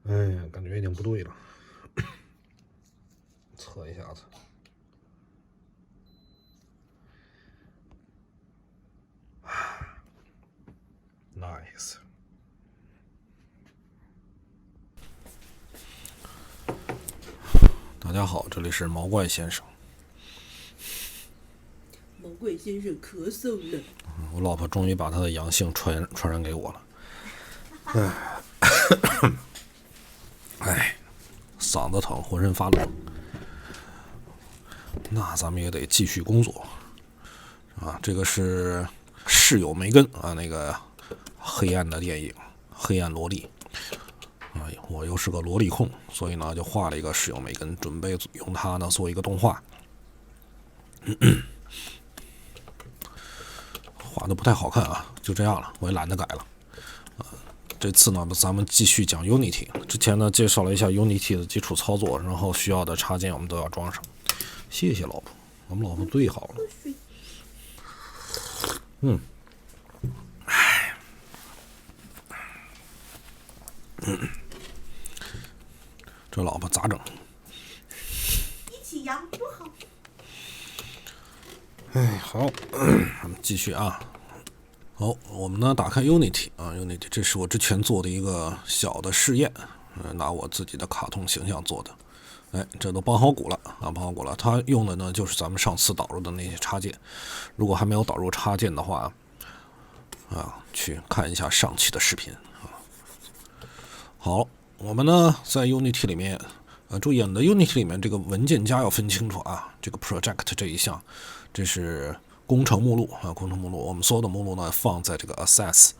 哎呀，感觉已经不对了，测一下子。Nice。大家好，这里是毛怪先生。毛怪先生咳嗽了。我老婆终于把她的阳性传染给我了。哎，嗓子疼，浑身发冷。那咱们也得继续工作啊！这个是室友梅根啊，那个黑暗的电影《黑暗萝莉》。我又是个萝莉控，所以呢就画了一个室友梅根，准备用它呢做一个动画。画的不太好看啊，就这样了，我也懒得改了。这次呢，咱们继续讲 Unity。之前呢，介绍了一下 Unity 的基础操作，然后需要的插件我们都要装上。谢谢老婆，我们老婆最好了。这老婆咋整？一起养不好。好，咱们继续啊。好，我们呢打开 Unity 啊 ，Unity 这是我之前做的一个小的试验，拿我自己的卡通形象做的。哎，这都绑好鼓了啊，绑好鼓了。它用的呢就是咱们上次导入的那些插件。如果还没有导入插件的话，去看一下上期的视频啊。好，我们呢在 Unity 里面，注意啊，你的 Unity 里面这个文件夹要分清楚啊。这个 Project 这一项，这是工程目录啊，工程目录。我们所有的目录呢放在这个 Access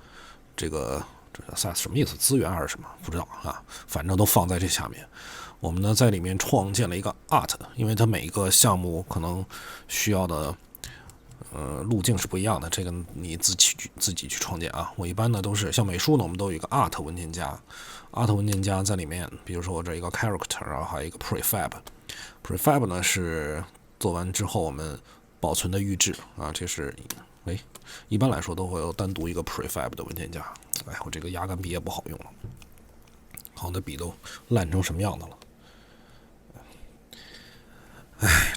这 Access 什么意思？资源还是什么？不知道啊，反正都放在这下面。我们呢在里面创建了一个 Art， 因为它每一个项目可能需要的路径是不一样的，这个你自己去创建啊。我一般呢都是像美术呢，我们都有一个 Art 文件夹，Art 文件夹在里面，比如说我这一个 Character， 然后还有一个 Prefab 呢是做完之后我们保存的预制啊，这是一般来说都会有单独一个 Prefab 的文件夹。哎，我这个压杆笔也不好用了，好的笔都烂成什么样子了。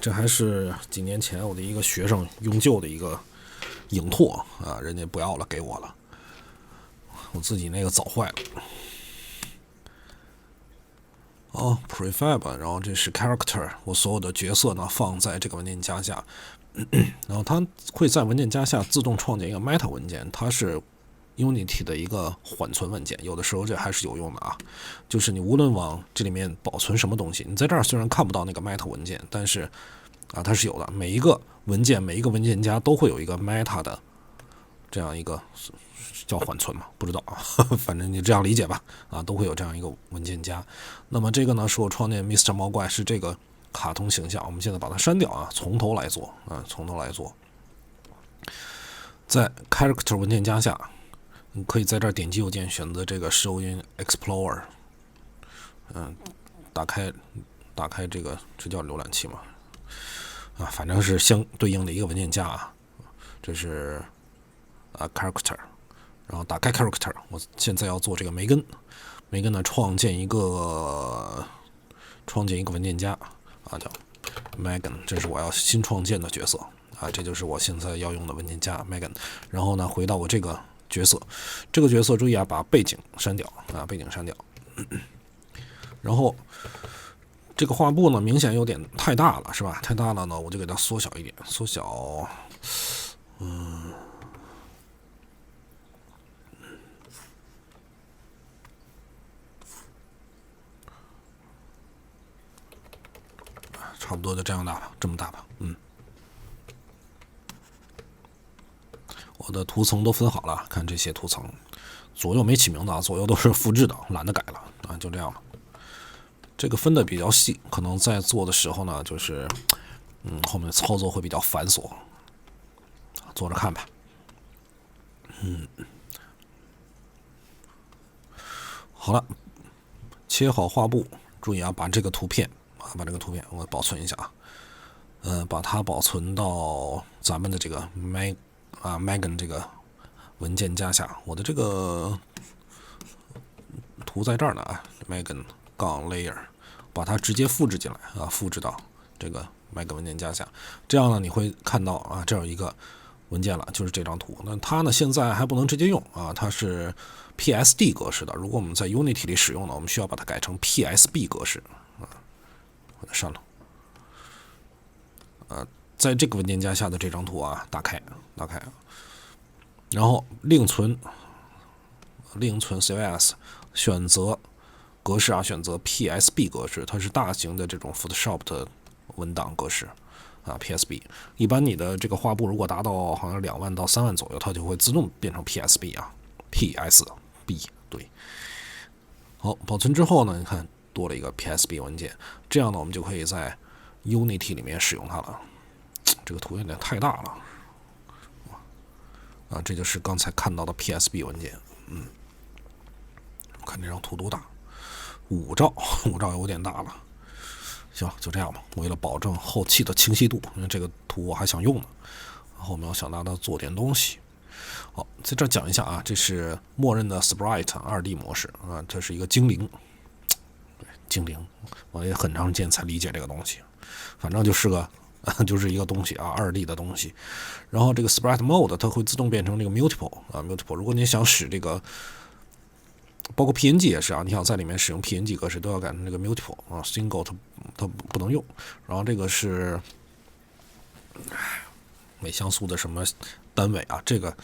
这还是几年前我的一个学生用旧的一个影拓啊，人家不要了，给我了。我自己那个早坏了。Prefab， 然后这是 Character， 我所有的角色呢放在这个文件夹下，然后它会在文件夹下自动创建一个 Meta 文件，它是 Unity 的一个缓存文件，有的时候这还是有用的啊。就是你无论往这里面保存什么东西，你在这儿虽然看不到那个 Meta 文件，但是它是有的。每一个文件夹都会有一个 Meta 的这样一个叫缓存嘛，不知道啊，反正你这样理解吧。都会有这样一个文件夹。那么这个呢，是我创建 Mr. 毛怪是这个卡通形象，我们现在把它删掉啊，从头来做啊，从头来做。在 Character 文件夹下。你可以在这儿点击右键，选择这个 Show in Explorer， 打开这个，这叫浏览器嘛？反正是相对应的一个文件夹啊。这是Character， 然后打开 Character， 我现在要做这个梅根呢，创建一个文件夹啊，叫 Megan， 这是我要新创建的角色啊，这就是我现在要用的文件夹 Megan。然后呢，回到我这个角色，注意啊，把背景删掉啊，背景删掉。然后这个画布呢，明显有点太大了，是吧？太大了呢，我就给它缩小一点，缩小，差不多就这样大吧，这么大吧，我的图层都分好了，看这些图层，左右没起名字啊，左右都是复制的，懒得改了啊，就这样了。这个分的比较细，可能在做的时候呢，就是后面操作会比较繁琐，做着看吧。好了，切好画布，注意啊，把这个图片我保存一下啊，把它保存到咱们的这个 Megan 这个文件夹下。我的这个图在这儿呢啊， Megan 杠 layer， 把它直接复制进来啊，复制到这个 Megan 文件夹下。这样呢，你会看到啊，这有一个文件了，就是这张图。那它呢现在还不能直接用啊，它是 PSD 格式的。如果我们在 Unity 里使用呢，我们需要把它改成 PSB 格式啊。我再上头，在这个文件夹下的这张图啊，打开，然后另存 CSS， 选择格式啊，选择 PSB 格式，它是大型的这种 Photoshop 的文档格式啊 ，PSB。一般你的这个画布如果达到好像2万到3万左右，它就会自动变成 PSB 啊 ，PSB 对。好，保存之后呢，你看多了一个 PSB 文件，这样呢，我们就可以在 Unity 里面使用它了。这个图有点太大了啊，这就是刚才看到的 PSB 文件。看这张图多大，5兆有点大了。行，就这样吧。为了保证后期的清晰度，因为这个图我还想用呢，后面我想拿它做点东西。好，在这讲一下啊，这是默认的 Sprite 2D 模式啊，这是一个精灵。精灵，我也很长时间才理解这个东西，反正就是一个东西啊，2D 的东西。然后这个 Sprite Mode 它会自动变成这个 Multiple 啊 ，Multiple。如果你想使这个，包括 PNG 也是啊，你想在里面使用 PNG 格式都要改成这个 Multiple 啊 ，Single 它不能用。然后这个是每像素的什么单位啊，这个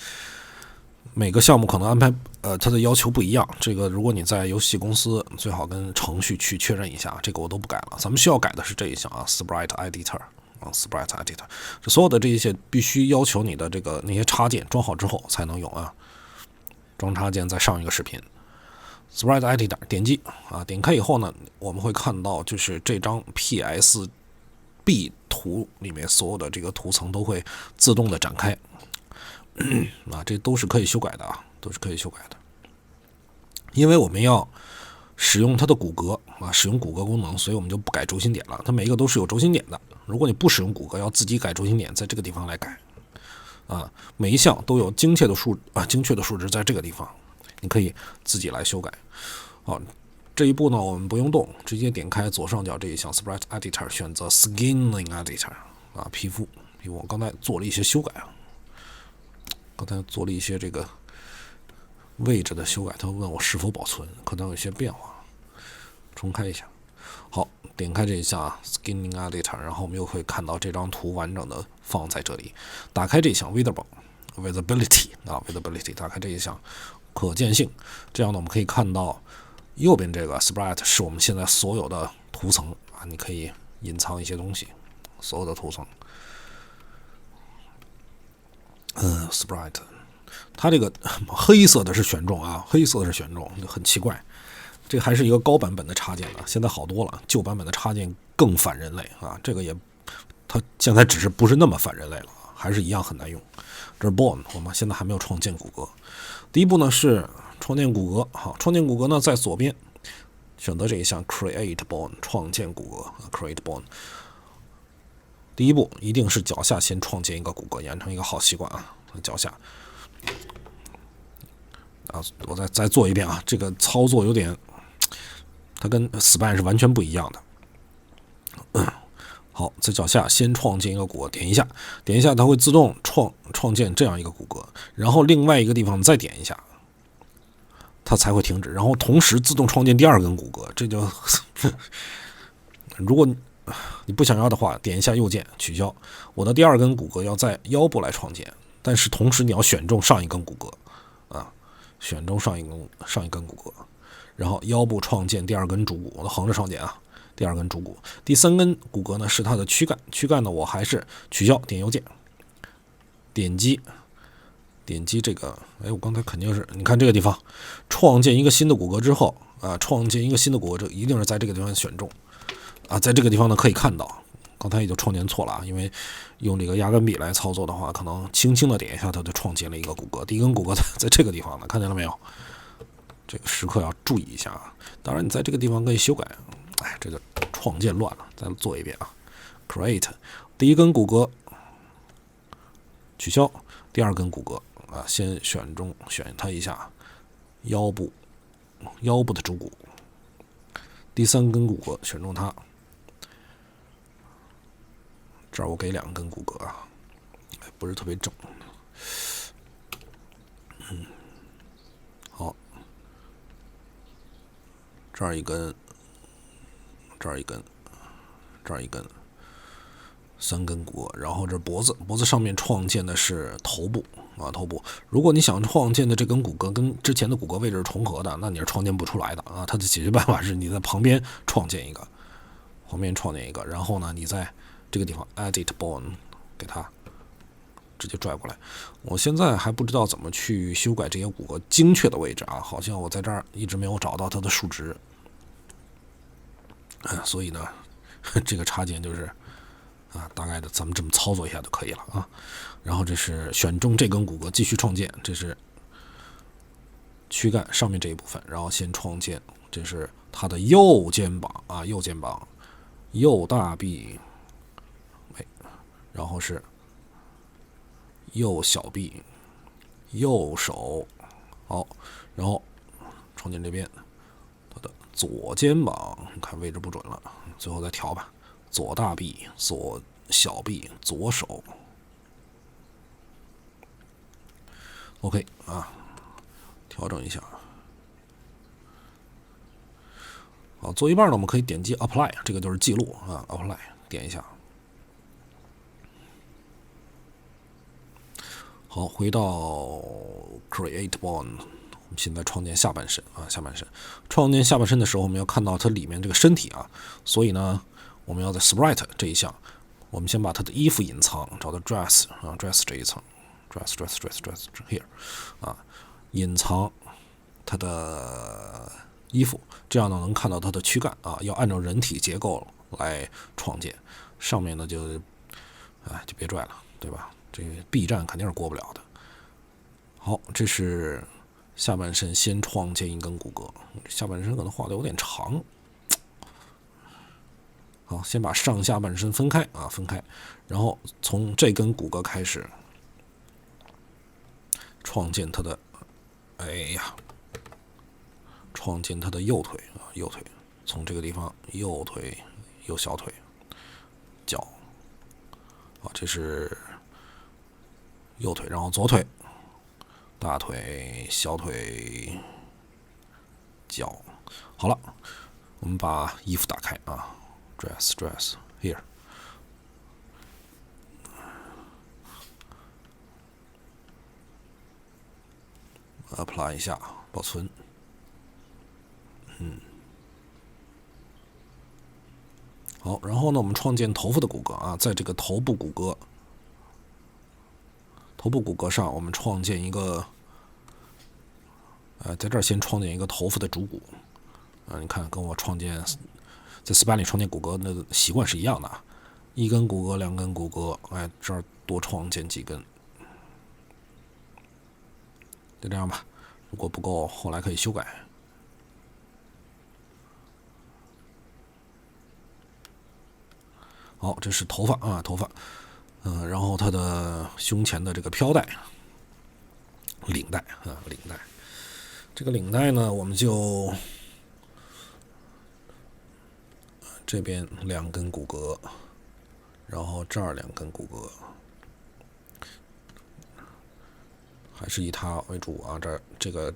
每个项目可能安排它的要求不一样。这个如果你在游戏公司，最好跟程序去确认一下，这个我都不改了。咱们需要改的是这一项啊 ，Sprite Editor。Sprite Editor， 这所有的这一些必须要求你的这个那些插件装好之后才能用啊。装插件再上一个视频 ，Sprite Editor 点击啊，点开以后呢，我们会看到就是这张 PSB 图里面所有的这个图层都会自动的展开啊，这都是可以修改的啊，都是可以修改的。因为我们要使用它的骨骼啊，使用骨骼功能，所以我们就不改轴心点了。它每一个都是有轴心点的。如果你不使用骨骼，要自己改轴心点，在这个地方来改啊。每一项都有精确的数值在这个地方，你可以自己来修改。好，这一步呢我们不用动，直接点开左上角这一项 Sprite Editor， 选择 Scaling Editor 啊，皮肤。我刚才做了一些修改啊，刚才做了一些这个位置的修改，他问我是否保存，可能有些变化，重开一下。好，点开这一下 Scaling Editor， 然后我们又会看到这张图完整的放在这里。打开这一项 Visibility 啊 Visibility， 打开这一项可见性，这样呢我们可以看到右边这个 Sprite 是我们现在所有的图层啊，你可以隐藏一些东西，所有的图层。Sprite。它这个黑色的是选中啊，黑色的是选中，很奇怪。这还是一个高版本的插件呢，现在好多了，旧版本的插件更反人类啊。这个也，它现在只是不是那么反人类了，还是一样很难用。这是 Bone， 我们现在还没有创建骨骼。第一步呢是创建骨骼，好，创建骨骼呢在左边选择这一项 Create Bone， 创建骨骼 Create Bone。第一步一定是脚下先创建一个骨骼，养成一个好习惯啊，脚下。啊，我再做一遍啊，这个操作有点，它跟 Spine 是完全不一样的。好，在脚下先创建一个骨骼，点一下，它会自动创建这样一个骨骼，然后另外一个地方再点一下，它才会停止，然后同时自动创建第二根骨骼。这就如果你不想要的话，点一下右键取消。我的第二根骨骼要在腰部来创建，但是同时你要选中上一根骨骼啊。选中上一根骨骼，然后腰部创建第二根主骨，我横着创建啊，第二根主骨。第三根骨骼呢是它的躯干呢我还是取消，点右键，点击这个，我刚才肯定是，你看这个地方，创建一个新的骨骼之后啊，创建一个新的骨骼，这一定是在这个地方选中啊，在这个地方呢可以看到。刚才也就创建错了啊，因为用这个压根笔来操作的话，可能轻轻的点一下，它就创建了一个骨骼。第一根骨骼在这个地方呢，看见了没有？这个时刻要注意一下啊。当然，你在这个地方可以修改。这个创建乱了，再做一遍啊。Create 第一根骨骼取消，第二根骨骼啊，先选它一下腰部的主骨，第3根骨骼选中它，这儿我给2根骨骼啊，不是特别正。好，这儿一根，这儿一根，这儿一根，3根骨骼，然后这脖子上面创建的是头部啊，头部。如果你想创建的这根骨骼跟之前的骨骼位置是重合的，那你是创建不出来的啊。它的解决办法是你在旁边创建一个，然后呢，你在这个地方 edit bone 给它直接拽过来。我现在还不知道怎么去修改这些骨骼精确的位置啊，好像我在这儿一直没有找到它的数值，所以呢，这个插件就是大概的咱们这么操作一下就可以了啊。然后这是选中这根骨骼继续创建，这是躯干上面这一部分，然后先创建，这是它的右肩膀啊，右肩膀，右大臂，然后是右小臂，右手，好，然后创建这边它的左肩膀，看位置不准了，最后再调吧，左大臂，左小臂，左手。OK 啊，调整一下。好，做一半呢，我们可以点击 Apply， 这个就是记录啊 ，Apply 点一下。好，回到 Create Bone， 我们现在创建下半身啊，下半身。创建下半身的时候，我们要看到它里面这个身体啊，所以呢，我们要在 Sprite 这一项，我们先把它的衣服隐藏，找到 Dress 啊 ，Dress 这一层。dress here 啊，隐藏它的衣服，这样呢能看到它的躯干啊，要按照人体结构来创建。上面呢就别拽了，对吧？这个 B 站肯定是过不了的。好，这是下半身先创建一根骨骼，下半身可能画的有点长。好，先把上下半身分开啊，分开，然后从这根骨骼开始。创建它的，创建它的右腿啊，右腿，从这个地方右腿、右小腿、脚，啊，这是右腿，然后左腿、大腿、小腿、脚，好了，我们把衣服打开啊 ，dress here。apply 一下，保存。好，然后呢，我们创建头发的骨骼啊，在这个头部骨骼上，我们创建一个，在这儿先创建一个头发的主骨。你看，跟我创建在 Span 里创建骨骼的习惯是一样的啊，一根骨骼、2根骨骼，这儿多创建几根。就这样吧，如果不够，后来可以修改。好，这是头发啊，头发，然后它的胸前的这个飘带、领带啊，领带。这个领带呢，我们就这边2根骨骼，然后这儿2根骨骼。还是以它为主啊，这个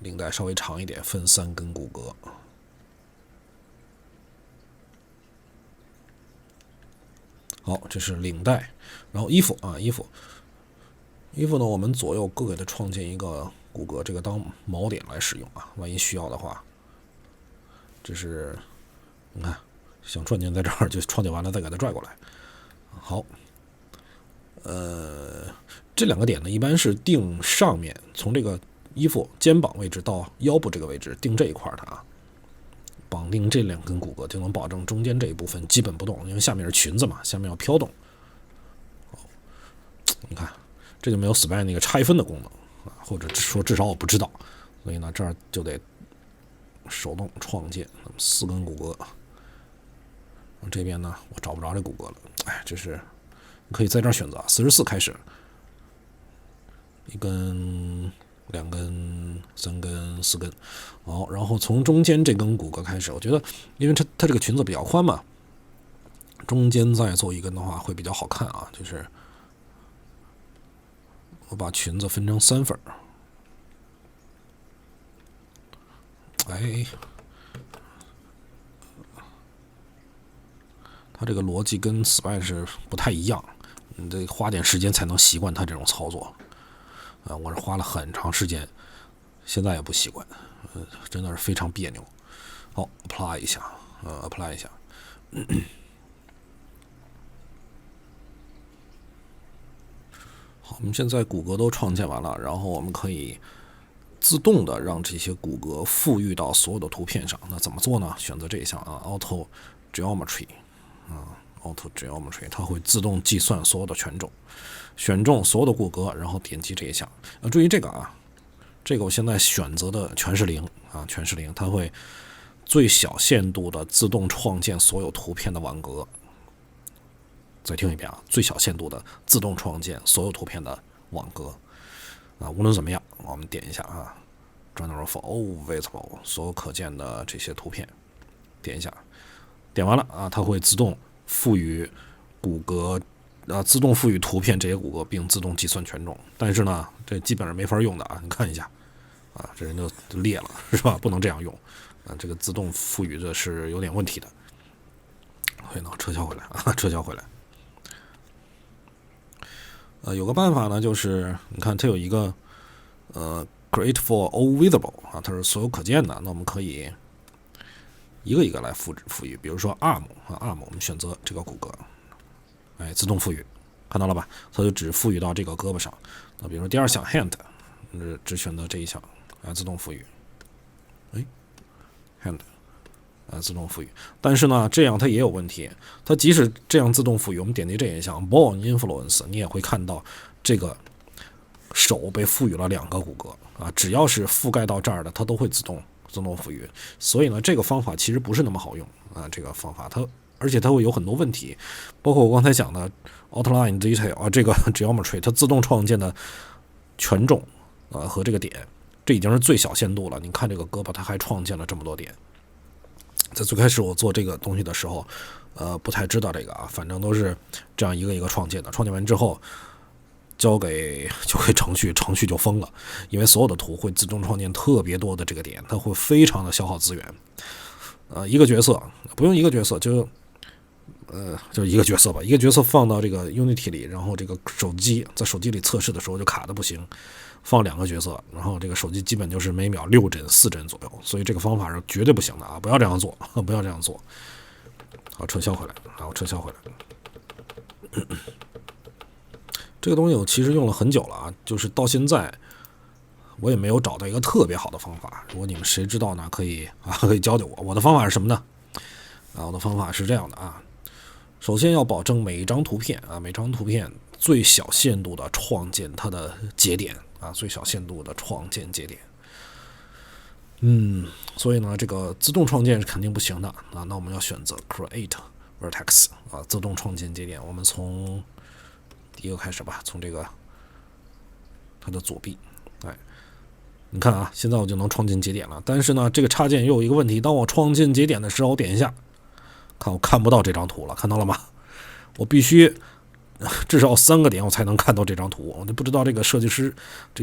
领带稍微长一点，分3根骨骼。好，这是领带，然后衣服啊，衣服呢，我们左右各给它创建一个骨骼，这个当锚点来使用啊，万一需要的话。这是你看，想创建在这儿就创建完了再给它拽过来。好，这2个点呢，一般是定上面，从这个衣服肩膀位置到腰部这个位置定这一块的啊，绑定这2根骨骼就能保证中间这一部分基本不动，因为下面是裙子嘛，下面要飘动。你看，这就没有 Span 那个拆分的功能啊，或者说至少我不知道，所以呢，这儿就得手动创建4根骨骼。这边呢，我找不着这骨骼了，这是你可以在这儿选择44开始。1根、2根、3根4根。好，然后从中间这根骨骼开始，我觉得因为它这个裙子比较宽嘛，中间再做一根的话会比较好看啊。就是我把裙子分成3份。它这个逻辑跟 Spline 是不太一样，你得花点时间才能习惯它这种操作。我是花了很长时间，现在也不习惯，真的是非常别扭。好 ，apply 一下，apply 一下。好，我们现在骨骼都创建完了，然后我们可以自动的让这些骨骼复育到所有的图片上。那怎么做呢？选择这一项Auto Geometry。Auto Geometry 它会自动计算所有的权重，选中所有的骨骼，然后点击这一项。注意这个这个我现在选择的全是0全是0，它会最小限度的自动创建所有图片的网格。再听一遍最小限度的自动创建所有图片的网格。无论怎么样，我们点一下General for all visible 所有可见的这些图片，点一下，点完了它会自动赋予骨骼自动赋予图片这些骨骼，并自动计算权重。但是呢，这基本上没法用的你看一下这人就裂了，是吧？不能这样用这个自动赋予的是有点问题的，所以呢，撤销回来撤销回来。有个办法呢，就是你看它有一个create for all visible 它是所有可见的。那我们可以一个一个来赋予，比如说 arm 我们选择这个骨骼，自动赋予，看到了吧？它就只赋予到这个胳膊上。那比如说第2项 hand， 只选择这一项自动赋予，hand自动赋予。但是呢，这样它也有问题。它即使这样自动赋予，我们点击这一项 bone influence， 你也会看到这个手被赋予了2个骨骼只要是覆盖到这儿的，它都会自动赋予。所以呢，这个方法其实不是那么好用这个方法而且它会有很多问题，包括我刚才讲的 outline detail 这个 geometry 它自动创建的权重和这个点，这已经是最小限度了。你看这个胳膊，它还创建了这么多点。在最开始我做这个东西的时候，不太知道这个反正都是这样一个一个创建的。创建完之后，交给程序就疯了，因为所有的图会自动创建特别多的这个点，它会非常的消耗资源。一个角色不用一个角色，就一个角色吧，一个角色放到这个 Unity 里，然后这个在手机里测试的时候就卡的不行。放2个角色，然后这个手机基本就是每秒6帧4帧左右，所以这个方法是绝对不行的不要这样做，不要这样做。好，撤销回来，这个东西我其实用了很久了就是到现在我也没有找到一个特别好的方法。如果你们谁知道呢，可以教教我。我的方法是什么呢？我的方法是这样的首先要保证每一张图片最小限度的创建它的节点最小限度的创建节点。所以呢，这个自动创建是肯定不行的那我们要选择 create vertex 自动创建节点。我们从第一个开始吧，从这个它的左臂。你看现在我就能创建节点了。但是呢，这个插件又有一个问题，当我创建节点的时候，我点一下，我看不到这张图了，看到了吗？我必须至少3个点我才能看到这张图。我就不知道这个设计师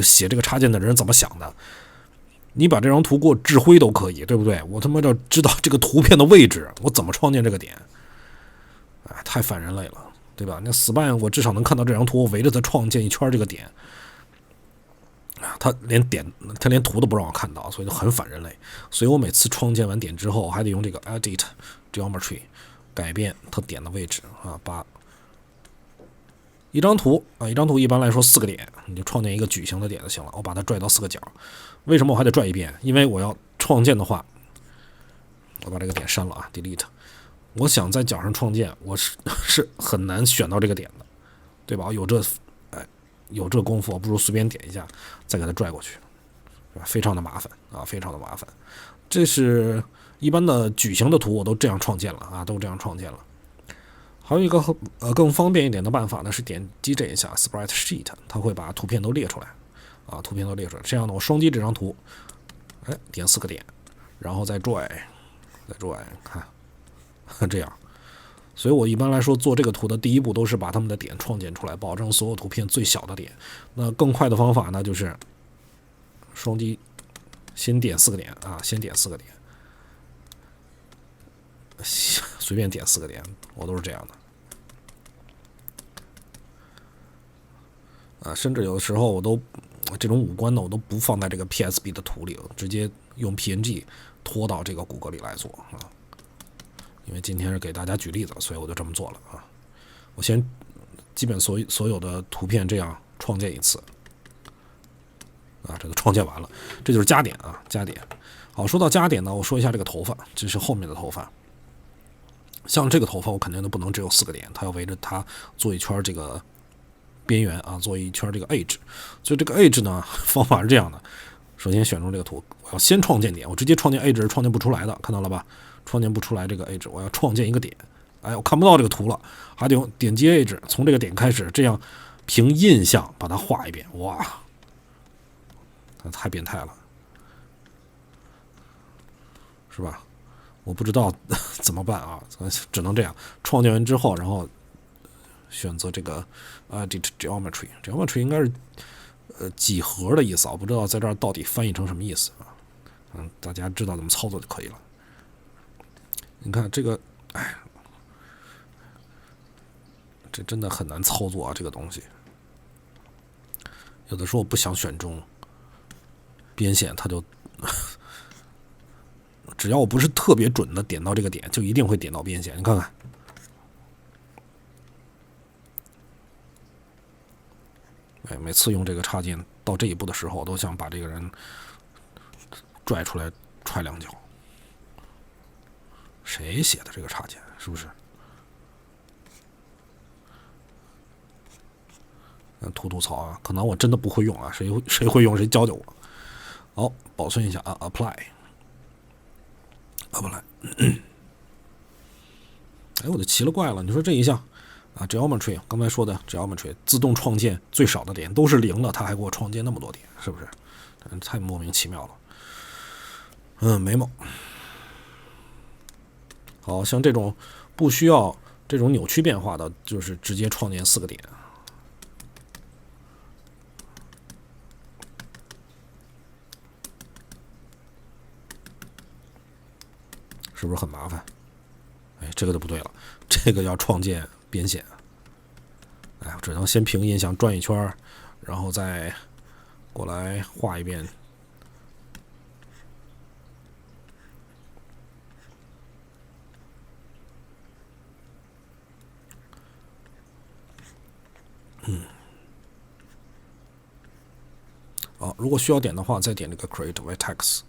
写这个插件的人怎么想的。你把这张图给我掷灰都可以，对不对？我他妈要知道这个图片的位置，我怎么创建这个点？太反人类了，对吧？那 Spline 我至少能看到这张图，我围着它创建一圈这个点。他连图都不让我看到，所以就很反人类。所以我每次创建完点之后，我还得用这个 Edit Geometry 改变它点的位置把一张图一般来说4个点，你就创建一个矩形的点就行了。我把它拽到4个角，为什么我还得拽一遍？因为我要创建的话，我把这个点删了delete。我想在角上创建，我是很难选到这个点的，对吧？有这功夫，我不如随便点一下，再给它拽过去，非常的麻烦非常的麻烦。这是一般的矩形的图我都这样创建了都这样创建了。还有一个更方便一点的办法呢，是点击这一下 Sprite Sheet， 它会把图片都列出来啊，图片都列出来。这样呢，我双击这张图，哎，点4个点，然后再拽，看，这样。所以我一般来说做这个图的第一步都是把它们的点创建出来，保证所有图片最小的点。那更快的方法呢，就是双击先点4个点啊，先点4个点，随便点4个点，我都是这样的。甚至有的时候我都这种五官呢，我都不放在这个 PSB 的图里了，直接用 PNG 拖到这个谷歌里来做啊。因为今天是给大家举例子，所以我就这么做了啊。我先基本所有的图片这样创建一次啊，这都创建完了，这就是加点啊，加点。好，说到加点呢，我说一下这个头发，这是后面的头发。像这个头发，我肯定都不能只有4个点，它要围着它做一圈这个边缘啊，做一圈这个 edge。所以这个 edge 呢，方法是这样的：首先选中这个图，我要先创建点，我直接创建 edge 是创建不出来的，看到了吧？创建不出来这个 edge， 我要创建一个点。哎，我看不到这个图了，还得点击 edge， 从这个点开始，这样凭印象把它画一遍。哇，太变态了，是吧？我不知道怎么办啊，只能这样。创建完之后，然后选择这个geometry 应该是几何的意思啊，我不知道在这儿到底翻译成什么意思啊。大家知道怎么操作就可以了。你看这个，哎，这真的很难操作啊，这个东西。有的时候我不想选中边线，它就只要我不是特别准的点到这个点，就一定会点到边线。你看看，哎，每次用这个插件到这一步的时候，我都想把这个人拽出来踹2脚。谁写的这个插件？是不是？吐槽啊，可能我真的不会用啊，谁会用谁教教我。好，保存一下啊 ，apply。哎，我就奇了怪了，你说这一项啊 ，geometry 刚才说的 geometry 自动创建最少的点都是0了，它还给我创建那么多点，是不是？太莫名其妙了。眉毛。好像这种不需要这种扭曲变化的，就是直接创建4个点。是不是很麻烦？哎，这个就不对了，这个要创建边线。哎，我只能先凭印象转一圈，然后再过来画一遍。好，如果需要点的话，再点这个 Create Vertex，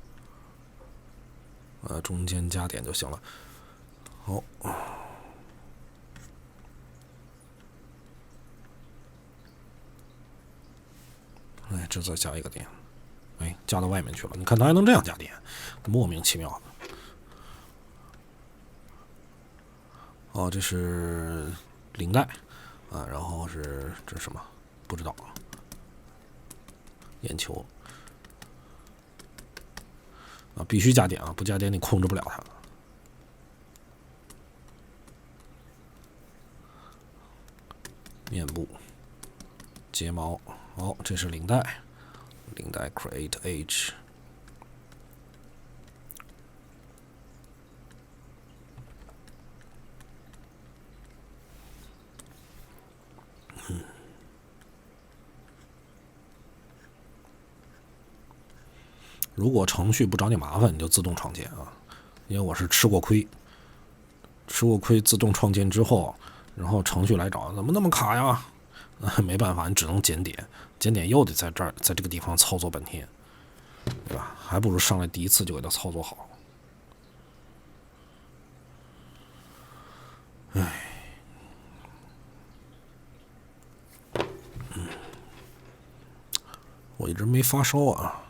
中间加点就行了。好，哎，这再加一个点，哎，加到外面去了。你看它还能这样加点，莫名其妙的。哦，这是领带啊，然后是这是什么？不知道。眼球啊，必须加点啊，不加点你控制不了它。面部、睫毛，哦，这是领带，领带 create edge。如果程序不找你麻烦，你就自动创建啊，因为我是吃过亏自动创建之后，然后程序来找，怎么那么卡呀？没办法，你只能减点，减点又得在这儿，在这个地方操作半天，对吧？还不如上来第一次就给它操作好。哎，我一直没发烧啊。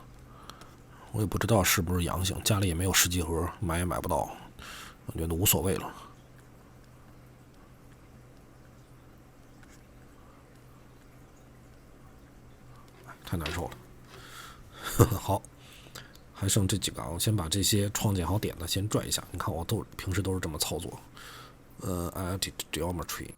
我也不知道是不是阳性，家里也没有试剂盒，买也买不到，我觉得无所谓了。太难受了。好，还剩这几个啊，我先把这些创建好点的先拽一下。你看我平时都是这么操作。Edit Geometry。